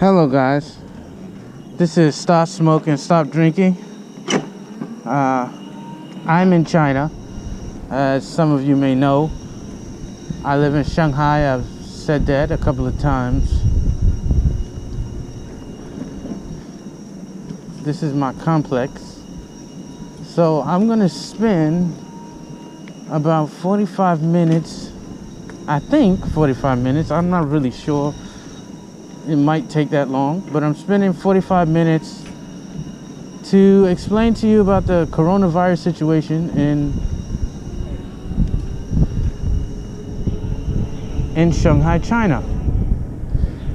Hello guys, this is Stop Smoking, Stop Drinking. I'm in China, as some of you may know. I live in Shanghai. I've said that a couple of times. This is my complex. So I'm gonna spend about 45 minutes, I think 45 minutes, I'm not really sure. It might take that long, but I'm spending 45 minutes to explain to you about the coronavirus situation in Shanghai, China.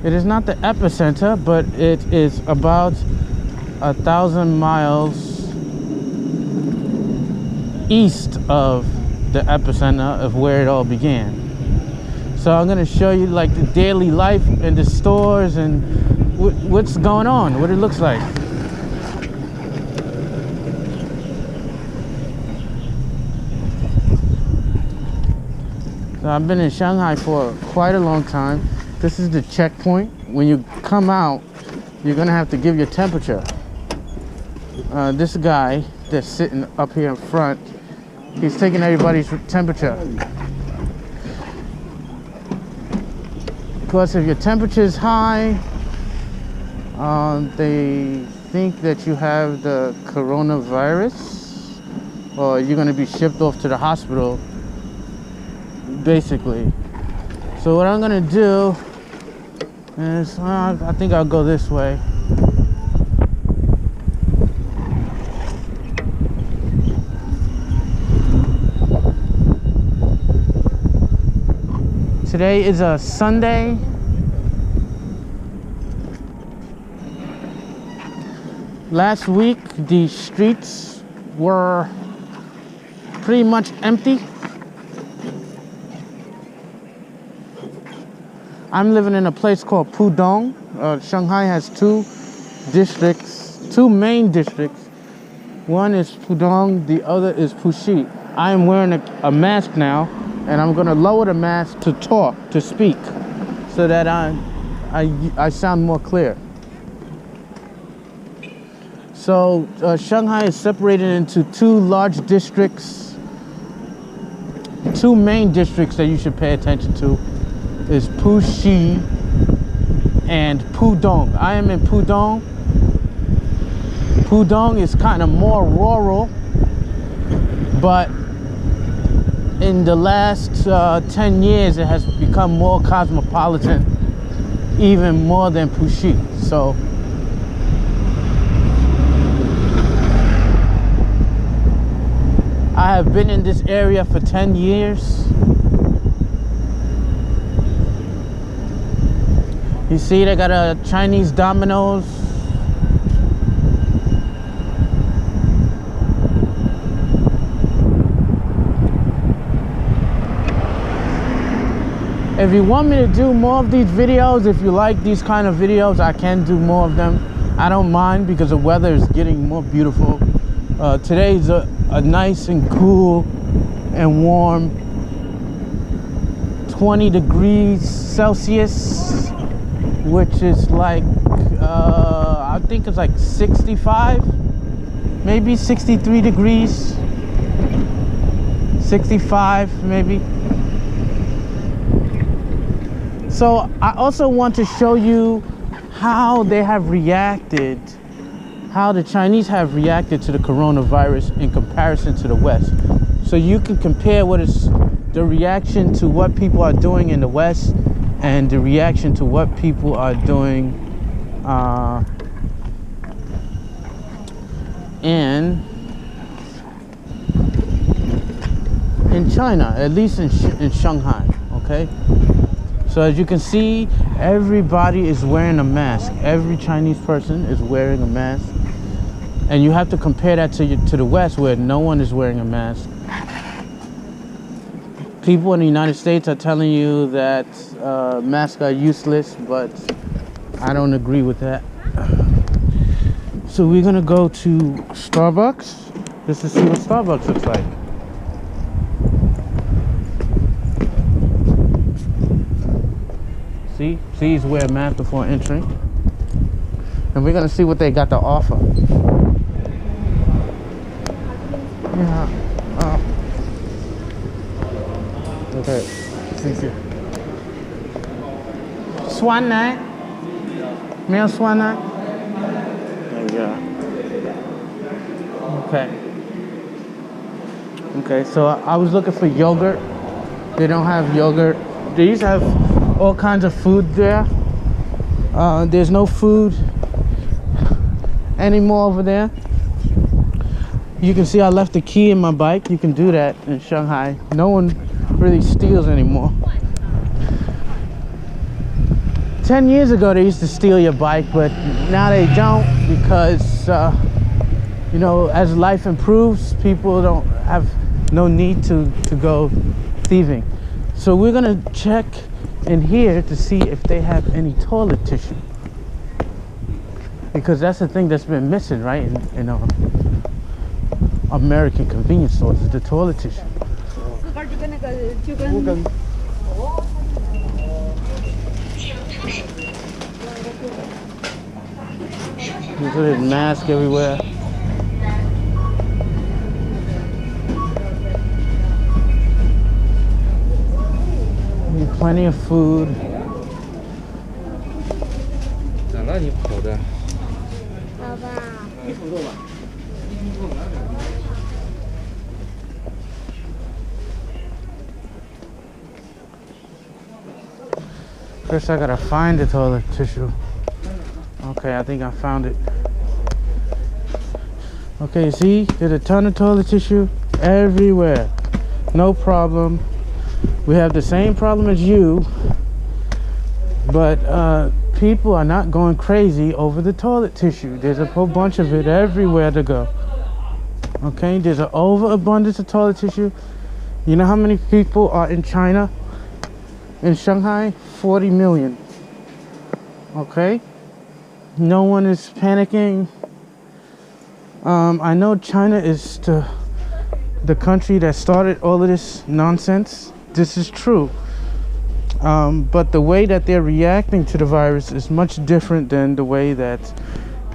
It is not the epicenter, but it is about 1,000 miles east of the epicenter of where it all began. So I'm going to show you like the daily life in the stores and what's going on, what it looks like. So I've been in Shanghai for quite a long time. This is the checkpoint. When you come out, you're going to have to give your temperature. This guy that's sitting up here in front, he's taking everybody's temperature. Because if your temperature is high, they think that you have the coronavirus, or you're going to be shipped off to the hospital, basically. So what I'm going to do is, I think I'll go this way. Today is a Sunday. Last week, the streets were pretty much empty. I'm living in a place called Pudong. Shanghai has two main districts. One is Pudong, the other is Puxi. I am wearing a mask now, and I'm gonna lower the mask to talk, to speak, so that I sound more clear. So Shanghai is separated into two large districts. Two main districts that you should pay attention to is Puxi and Pudong. I am in Pudong. Pudong is kind of more rural, but in the last 10 years, it has become more cosmopolitan, even more than Puxi. So I have been in this area for 10 years. You see, they got a Chinese Domino's. If you want me to do more of these videos, if you like these kind of videos, I can do more of them. I don't mind because the weather is getting more beautiful. Today is a nice and cool and warm 20 degrees Celsius, which is like, I think it's like 65, maybe 63 degrees, 65 maybe. So I also want to show you how they have reacted, how the Chinese have reacted to the coronavirus in comparison to the West. So you can compare what is the reaction to what people are doing in the West and the reaction to what people are doing in China, at least in Shanghai, okay? So as you can see, everybody is wearing a mask. Every Chinese person is wearing a mask. And you have to compare that to the West, where no one is wearing a mask. People in the United States are telling you that masks are useless, but I don't agree with that. So we're gonna go to Starbucks just to see what Starbucks looks like. See, please wear a mask before entering. and we're gonna see what they got to offer. Yeah. Okay. Thank you. Swan night. Male swan night. There you go. Okay. Okay. So I was looking for yogurt. They don't have yogurt. They used to have all kinds of food there. There's no food anymore over there. You can see I left the key in my bike. You can do that in Shanghai. No one really steals anymore. 10 years ago they used to steal your bike, but now they don't, because you know, as life improves, people don't have no need to go thieving. So we're gonna check in here to see if they have any toilet tissue, because that's the thing that's been missing, right, in American convenience stores, is the toilet tissue. There's a mask everywhere. Plenty of food. First I gotta find the toilet tissue. Okay, I think I found it. Okay, see, there's a ton of toilet tissue everywhere. No problem. We have the same problem as you, but people are not going crazy over the toilet tissue. There's a whole bunch of it everywhere to go. Okay, there's an overabundance of toilet tissue. You know how many people are in China? In Shanghai, 40 million. Okay, no one is panicking. I know China is the country that started all of this nonsense. This is true. But the way that they're reacting to the virus is much different than the way that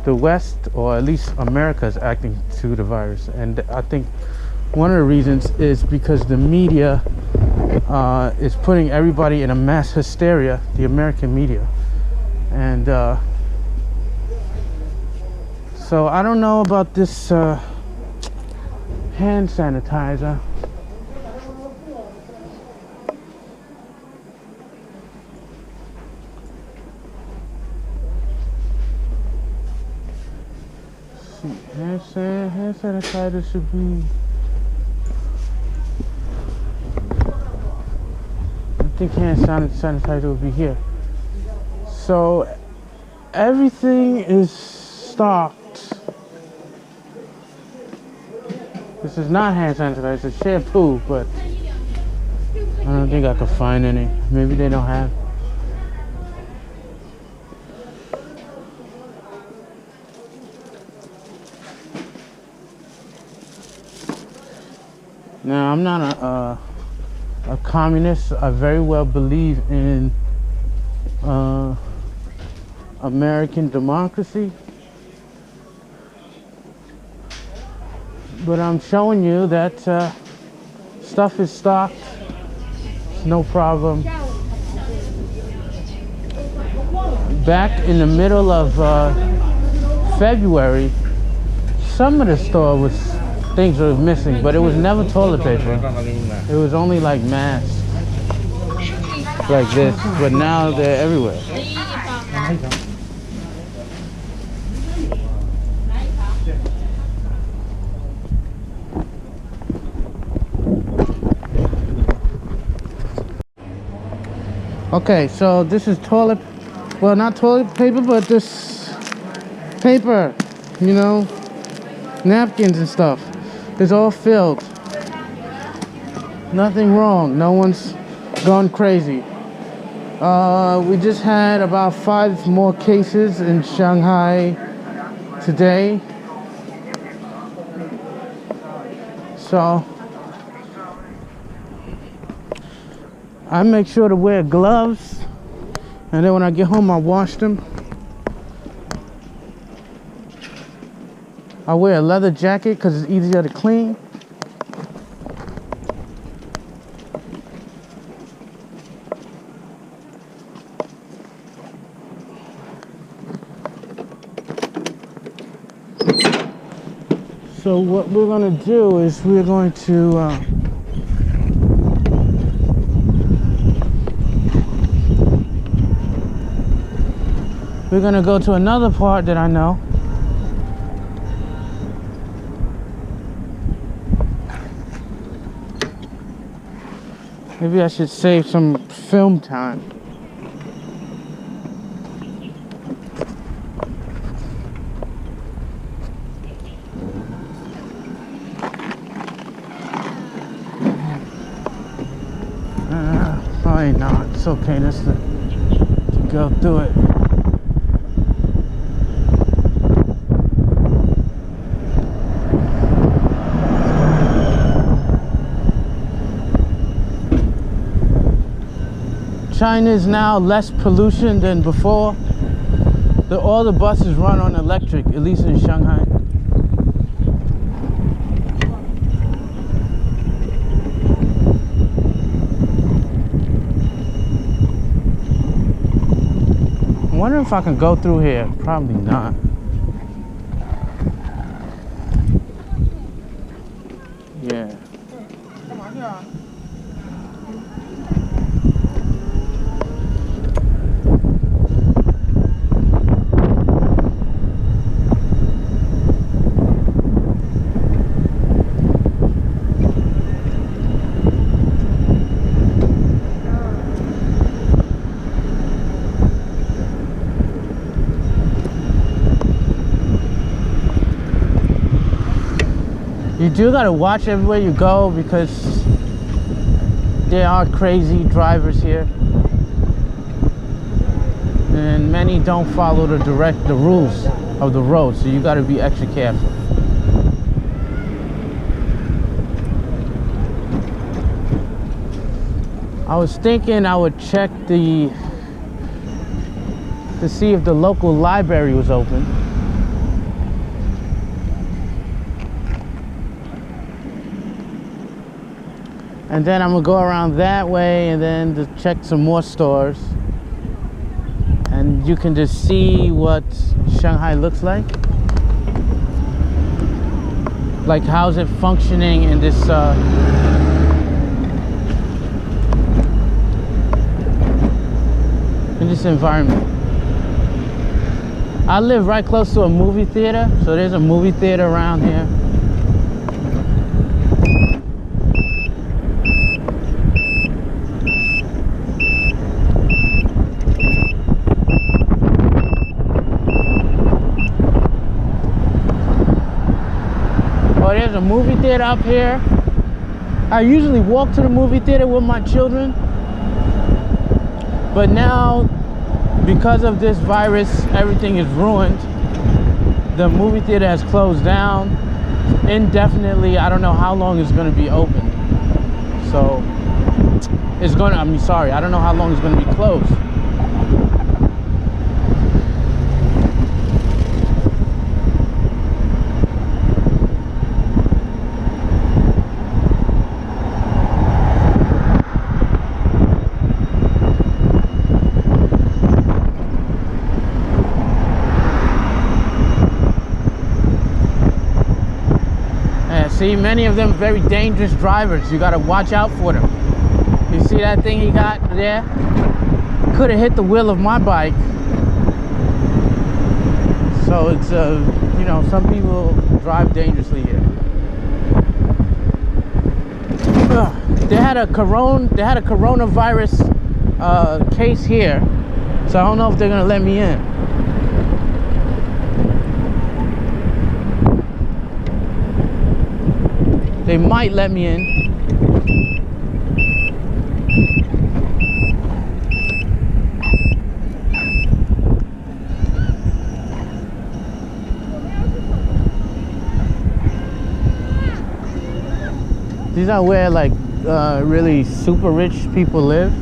the West, or at least America, is acting to the virus. And I think one of the reasons is because the media is putting everybody in a mass hysteria, the American media. And so I don't know about this hand sanitizer. Hand sanitizer should be, I think hand sanitizer will be here. So everything is stocked. This is not hand sanitizer, it's shampoo, but I don't think I could find any. Maybe they don't have. Now, I'm not a communist. I very well believe in American democracy. But I'm showing you that stuff is stocked. It's no problem. Back in the middle of February, some of the store was things were missing, but it was never toilet paper. It was only like masks, like this. But now they're everywhere. Okay, so this is toilet, well, not toilet paper, but this paper, you know, napkins and stuff. It's all filled. Nothing wrong. No one's gone crazy. We just had about 5 more cases in Shanghai today. So I make sure to wear gloves, and then when I get home I wash them. I wear a leather jacket because it's easier to clean. So what we're going to do is we're going to go to another part that I know. Maybe I should save some film time. Probably not. It's okay just to go through it. China is now less pollution than before. All the buses run on electric, at least in Shanghai. I wonder if I can go through here. Probably not. Yeah. You do gotta watch everywhere you go because there are crazy drivers here, and many don't follow the rules of the road, so you gotta be extra careful. I was thinking I would check to see if the local library was open. And then I'm gonna go around that way and then to check some more stores. And you can just see what Shanghai looks like. Like, how's it functioning in this environment. I live right close to a movie theater, so there's a movie theater around here. There's a movie theater up here. I usually walk to the movie theater with my children, but now because of this virus everything is ruined. The movie theater has closed down indefinitely. I don't know how long it's going to be open, so it's going to, I don't know how long it's going to be closed. See, many of them very dangerous drivers. You gotta watch out for them. You see that thing he got there? Could have hit the wheel of my bike. So it's you know, some people drive dangerously here. They had a coronavirus case here, so I don't know if they're gonna let me in. They might let me in. These are where like really super rich people live.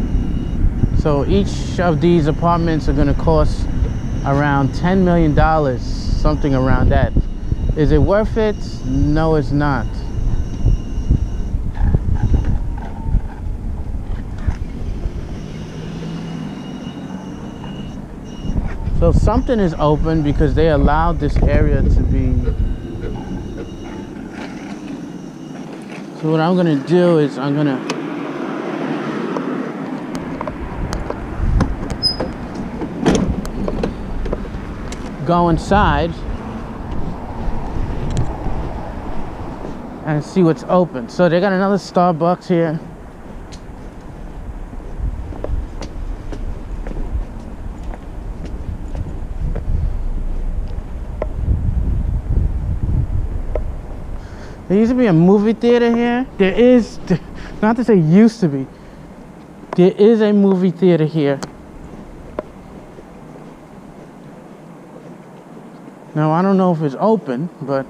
So each of these apartments are gonna cost around $10 million, something around that. Is it worth it? No, it's not. So something is open because they allowed this area to be. So what I'm gonna do is I'm gonna go inside and see what's open. So they got another Starbucks here. There used to be a movie theater here. There is, not to say used to be, there is a movie theater here. Now, I don't know if it's open, but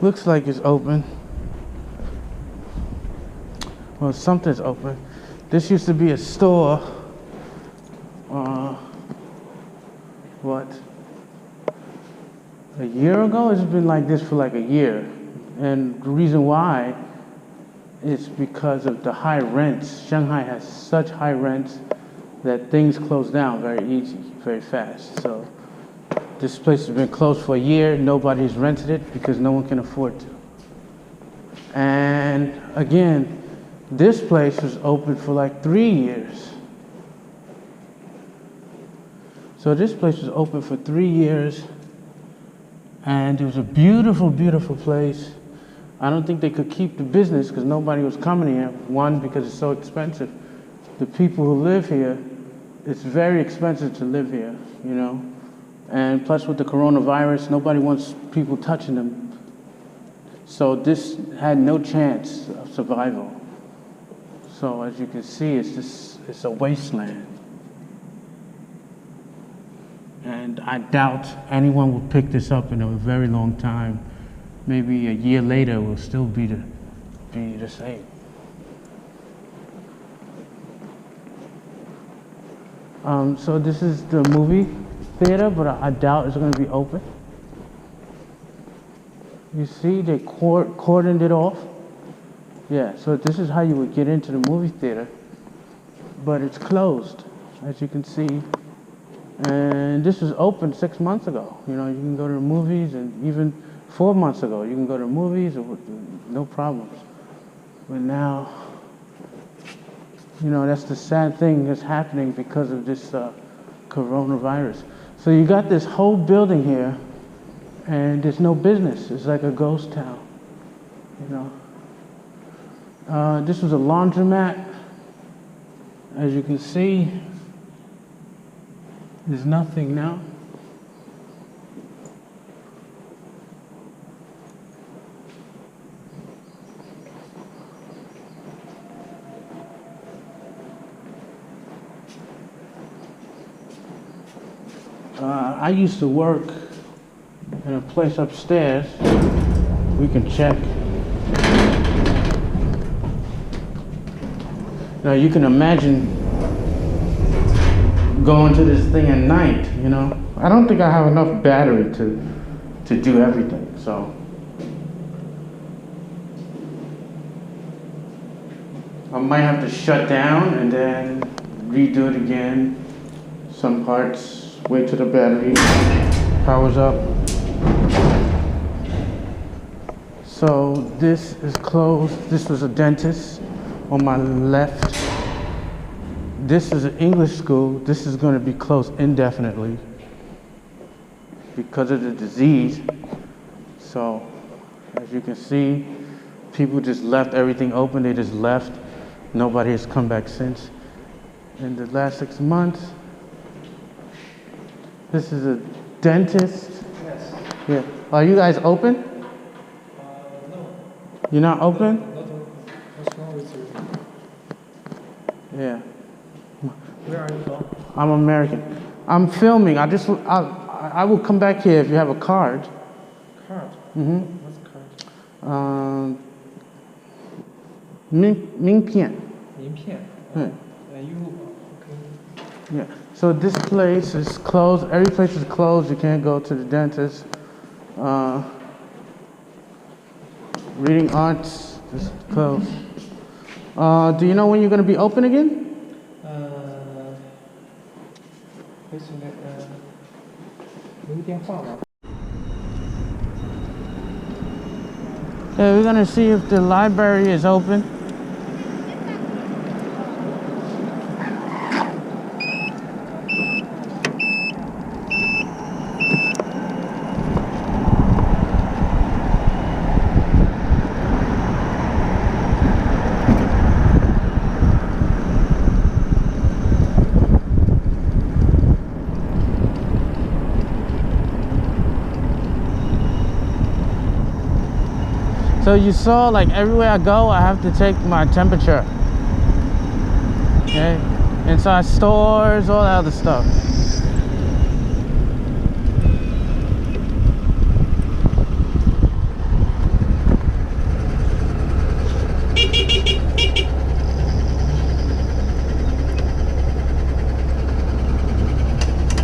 looks like it's open. Well, something's open. This used to be a store. What? A year ago? It's been like this for like a year. And the reason why is because of the high rents. Shanghai has such high rents that things close down very easy, very fast. So this place has been closed for a year. Nobody's rented it because no one can afford to. And again, this place was open for like 3 years. So this place was open for 3 years, and it was a beautiful, beautiful place. I don't think they could keep the business because nobody was coming here. One, because it's so expensive. The people who live here, it's very expensive to live here, you know. And plus with the coronavirus, nobody wants people touching them. So this had no chance of survival. So as you can see, it's a wasteland. And I doubt anyone will pick this up in a very long time. Maybe a year later it will still be the same. So this is the movie theater, but I doubt it's going to be open. You see, they cordoned it off. Yeah, so this is how you would get into the movie theater, but it's closed, as you can see. And this was open 6 months ago. You know, you can go to the movies, and even 4 months ago, you can go to the movies, no problems. But now, you know, that's the sad thing that's happening because of this coronavirus. So you got this whole building here, and there's no business. It's like a ghost town, you know. This was a laundromat. As you can see, there's nothing now. I used to work in a place upstairs. We can check. Now you can imagine going to this thing at night, you know. I don't think I have enough battery to do everything, so. I might have to shut down and then redo it again. Some parts, wait till the battery powers up. So this is closed. This was a dentist on my left. This is an English school. This is going to be closed indefinitely because of the disease. So as you can see, people just left everything open. They just left. Nobody has come back since. In the last 6 months, this is a dentist. Yes. Yeah. Are you guys open? No. You're not open? What's wrong with you? Yeah. Where are you from? I'm American. I'm filming. I will come back here if you have a card. Card? Mm-hmm. What's card? 名片. 名名片。Hmm. You okay? Yeah. So this place is closed. Every place is closed. You can't go to the dentist. Reading arts is closed. Do you know when you're gonna be open again? 回去留个电话吧。 Yeah, we're gonna see if the library is open. So you saw, like, everywhere I go, I have to take my temperature. Okay? Inside stores, all that other stuff.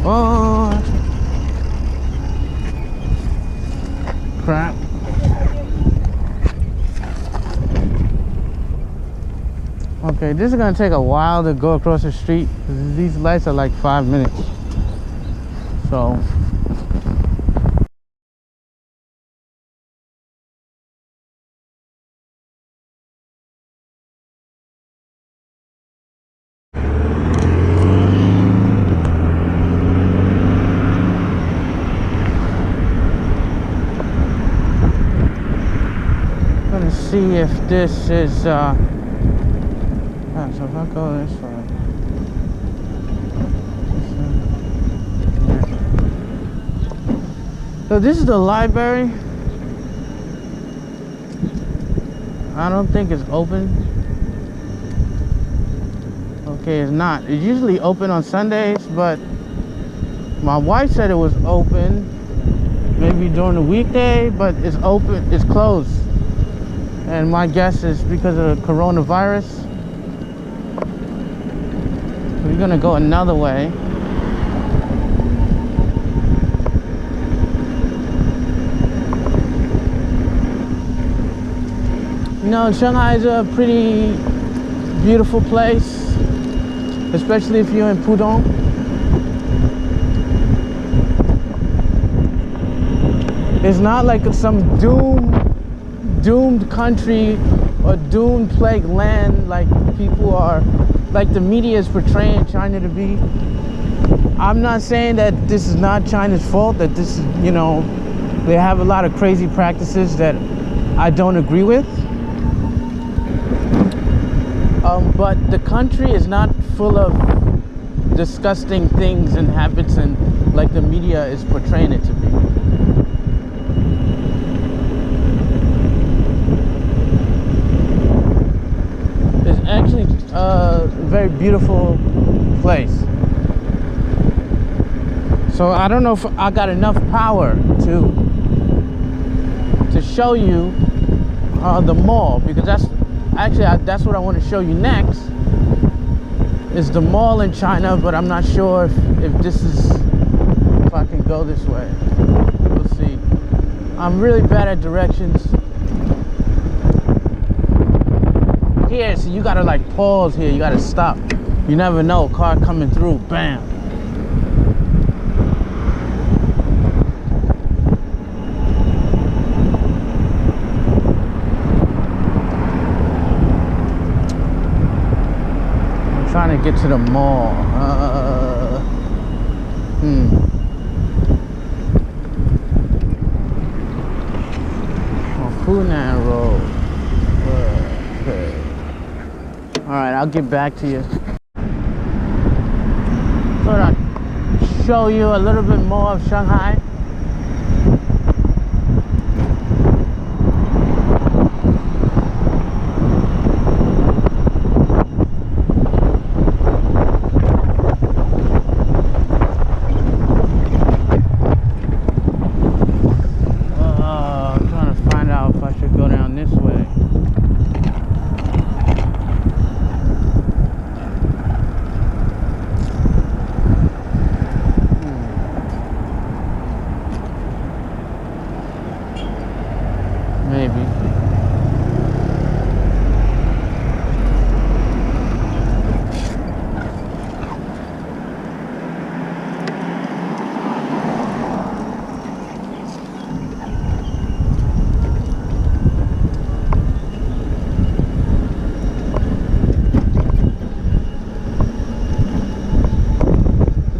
Oh, crap. Okay, this is gonna take a while to go across the street because these lights are like 5 minutes. So I'm gonna see if this is so if I go this way. So this is the library. I don't think it's open. Okay, it's not. It's usually open on Sundays, but my wife said it was open maybe during the weekday, but it's open, it's closed. And my guess is because of the coronavirus. We're gonna go another way. You know, Shanghai is a pretty beautiful place, especially if you're in Pudong. It's not like some doomed country or doomed plague land like people are, like the media is portraying China to be. I'm not saying that this is not China's fault, that this is, you know, they have a lot of crazy practices that I don't agree with. But the country is not full of disgusting things and habits and like the media is portraying it to be. It's actually a very beautiful place. So I don't know if I got enough power to show you the mall, because that's what I want to show you next, is the mall in China, but I'm not sure if I can go this way. We'll see. I'm really bad at directions. Here, so you gotta like pause here, you gotta stop. You never know, car coming through, bam. Trying to get to the mall. Hunan Road. Okay. All right, I'll get back to you. Thought I'd show you a little bit more of Shanghai. maybe.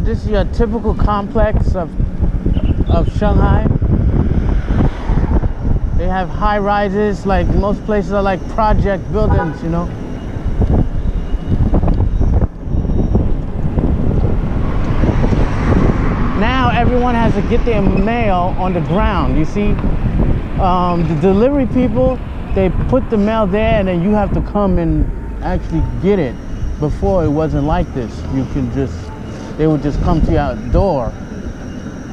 This is your typical complex of Shanghai. They have high rises, like most places are like project buildings, you know. Now everyone has to get their mail on the ground, you see. The delivery people, they put the mail there and then you have to come and actually get it. Before it wasn't like this. You can just, they would just come to your door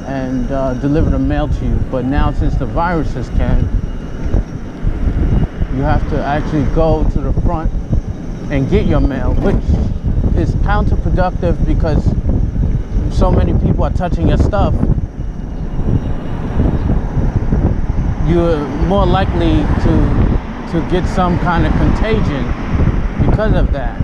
and deliver the mail to you. But now since the viruses can, you have to actually go to the front and get your mail, which is counterproductive because so many people are touching your stuff. You're more likely to get some kind of contagion because of that.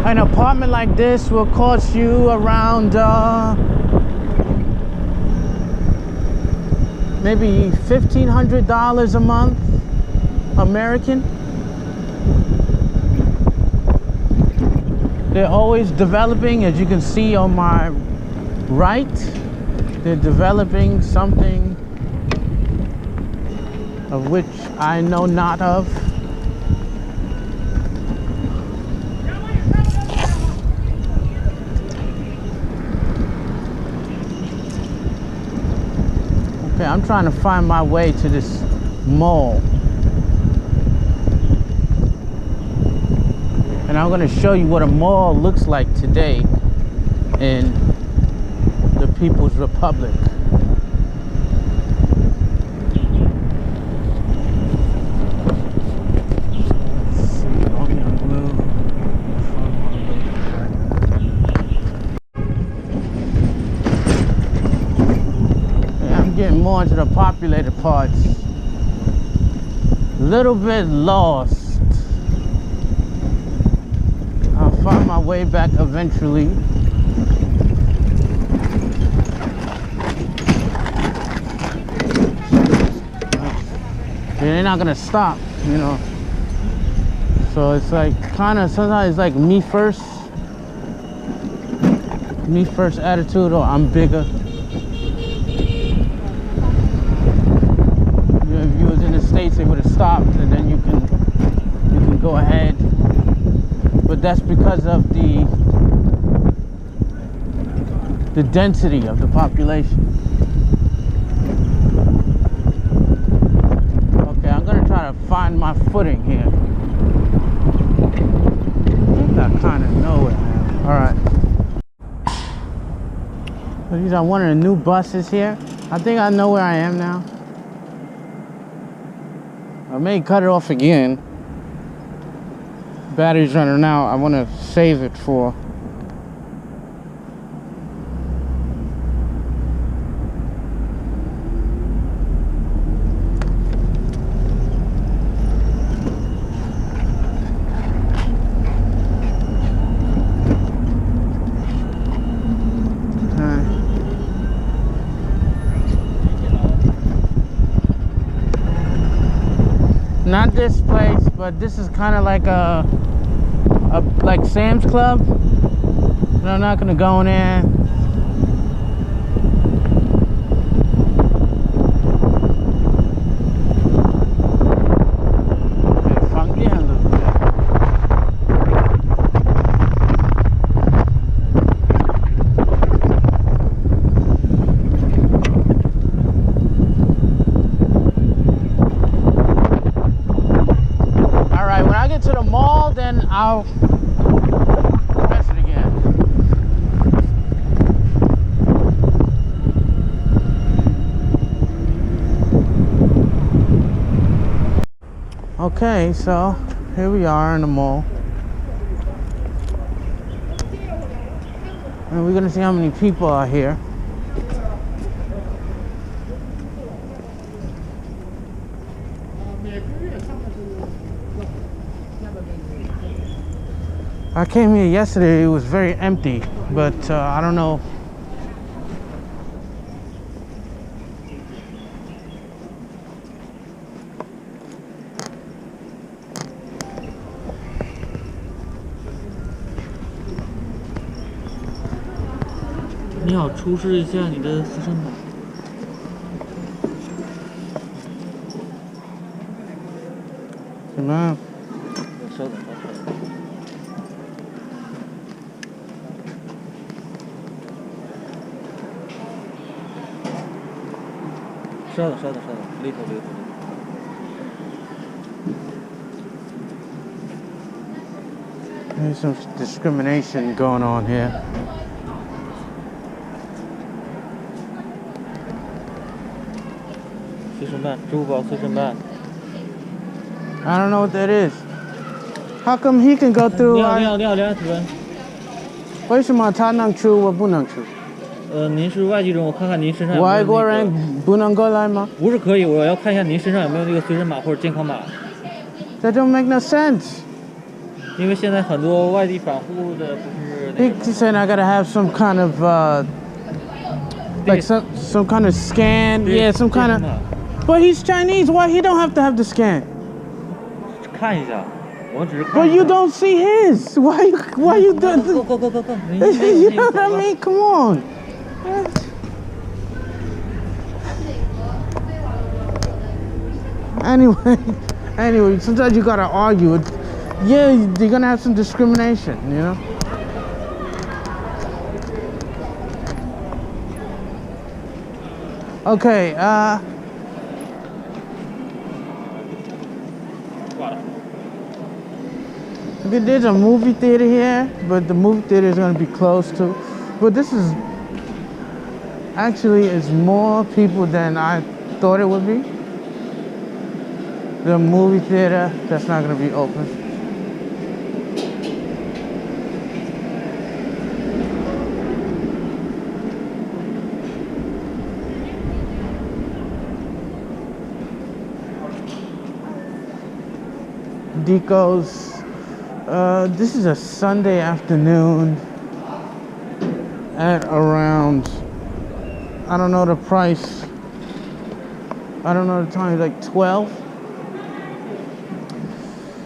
An apartment like this will cost you around maybe $1,500 a month, American. They're always developing, as you can see on my right. They're developing something of which I know not of. Okay, I'm trying to find my way to this mall. And I'm going to show you what a mall looks like today in the People's Republic. Getting more into the populated parts. A little bit lost. I'll find my way back eventually. They're not gonna stop, you know. So it's like kind of sometimes it's like me first attitude, or I'm bigger. States, they would have stopped and then you can go ahead, but that's because of the density of the population. Okay, I'm gonna try to find my footing here. I think I kind of know where I am. All right, so these are one of the new buses here. I think I know where I am now. I may cut it off again. Battery's running out. I want to save it for. Not this place, but this is kind of like a like Sam's Club. But I'm not gonna go in there. To the mall, then I'll press it again. Okay, so here we are in the mall. And we're gonna see how many people are here. I came here yesterday, it was very empty, but I don't know.你好，出示一下你的私生码。什么？稍等，稍等，little。There's some discrimination going on here. I don't know what that is. How come he can go through? 你好，请问？为什么他能出我不能出？您是外籍人，我看看您身上有没有外国人不能过来吗？不是可以，我要看一下您身上有没有那个随身码或者健康码。That don't make no sense. 因为现在很多外地返沪的不是那 He said I gotta have some kind of like some kind of scan. Yeah, some kind of. But he's Chinese. Why he don't have to have the scan? 看一下，我只是看。But you don't see his. Why you do? Go. You know what I mean? Come on. Anyway, sometimes you gotta argue. Yeah, you're gonna have some discrimination, you know? Okay, there's a movie theater here, but the movie theater is gonna be closed too. But this is actually it's more people than I thought it would be. The movie theater that's not gonna be open. Deco's. This is a Sunday afternoon at around, I don't know the price, I don't know the time, like 12.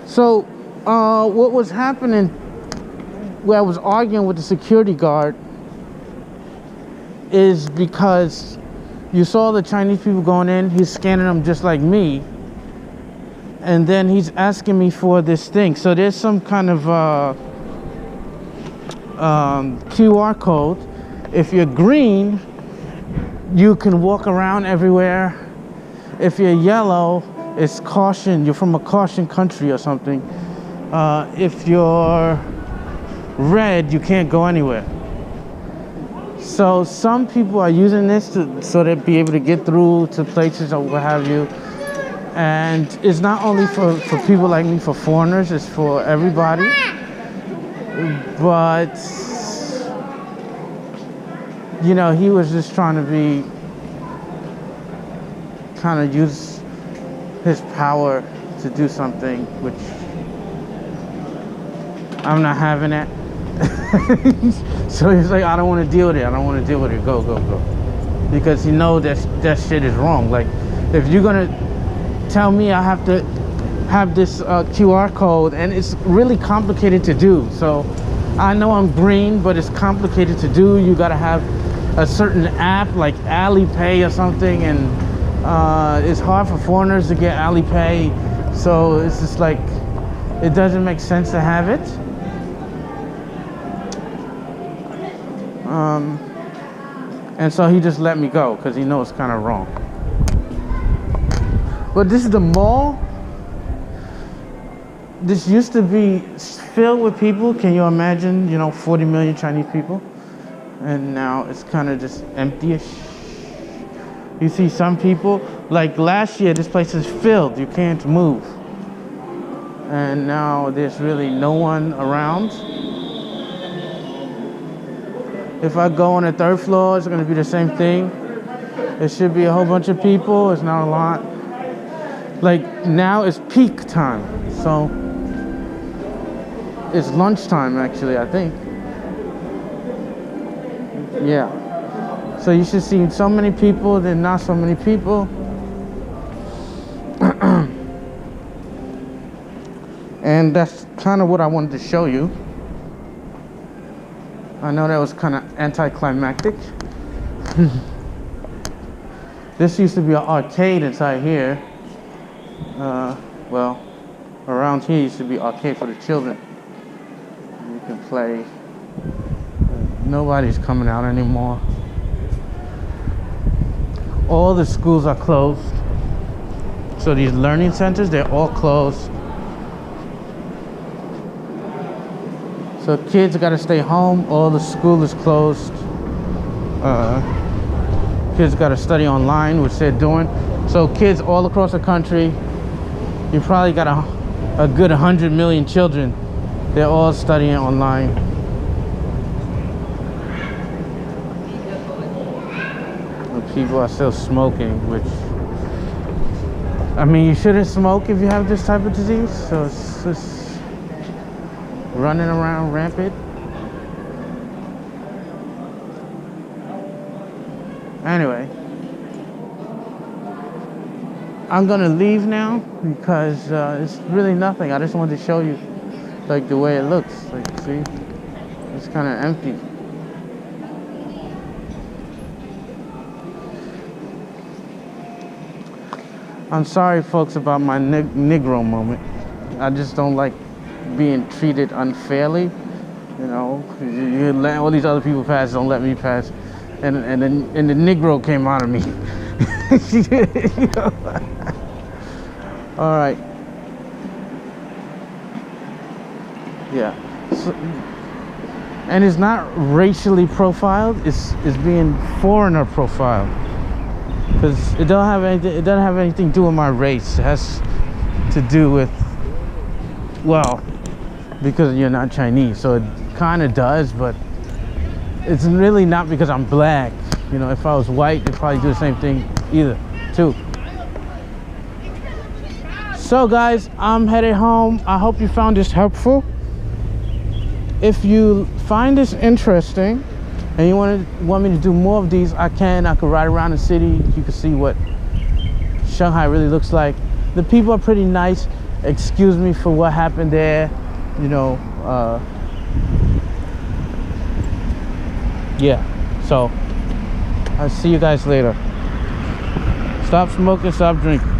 So what was happening where I was arguing with the security guard is because you saw the Chinese people going in, he's scanning them just like me. And then he's asking me for this thing. So there's some kind of QR code. If you're green, you can walk around everywhere. If you're yellow, it's caution. You're from a caution country or something. If you're red, you can't go anywhere. So some people are using this so they'll be able to get through to places or what have you. And it's not only for people like me, for foreigners, it's for everybody. But, you know, he was just trying to be, kind of use his power to do something, which I'm not having it. So he's like, I don't want to deal with it. I don't want to deal with it. Go. Because he knows that shit is wrong. Like, if you're going to tell me I have to have this QR code, and it's really complicated to do. So I know I'm green, but it's complicated to do. You gotta have a certain app like Alipay or something, and it's hard for foreigners to get Alipay. So it's just like, it doesn't make sense to have it. And so he just let me go because he knows it's kind of wrong. But this is the mall. This used to be filled with people. Can you imagine, 40 million Chinese people? And now it's kind of just empty-ish. You see some people, like last year, this place is filled. You can't move. and now there's really no one around. If I go on the 3rd floor, it's gonna be the same thing. There should be a whole bunch of people. It's not a lot. Like now it's peak time, so it's lunchtime actually, I think. Yeah. So you should see so many people, then not so many people. And that's kind of what I wanted to show you. I know that was kind of anticlimactic. This used to be an arcade inside here. Well, around here used to be arcade for the children. You can play. Nobody's coming out anymore. All the schools are closed. So these learning centers, they're all closed. So kids gotta stay home. All the school is closed. Kids gotta study online, which they're doing. So kids all across the country, you probably got a good 100 million children. They're all studying online. And people are still smoking, which, I mean, you shouldn't smoke if you have this type of disease. So it's just running around rampant. Anyway, I'm gonna leave now because it's really nothing. I just wanted to show you like the way it looks. Like, see, it's kind of empty. I'm sorry, folks, about my Negro moment. I just don't like being treated unfairly. You know, you let all these other people pass, don't let me pass. And the Negro came out of me. You know? All right. Yeah. So, and it's not racially profiled. It's being foreigner profiled. Because it doesn't have anything to do with my race. It has to do with, well, because you're not Chinese. So it kind of does, but it's really not because I'm black. You know, if I was white, they'd probably do the same thing either, too. So guys, I'm headed home. I hope you found this helpful. If you find this interesting and you want me to do more of these, I could ride around the city. You can see what Shanghai really looks like. The people are pretty nice. Excuse me for what happened there. You know, yeah. So I'll see you guys later. Stop smoking, stop drinking.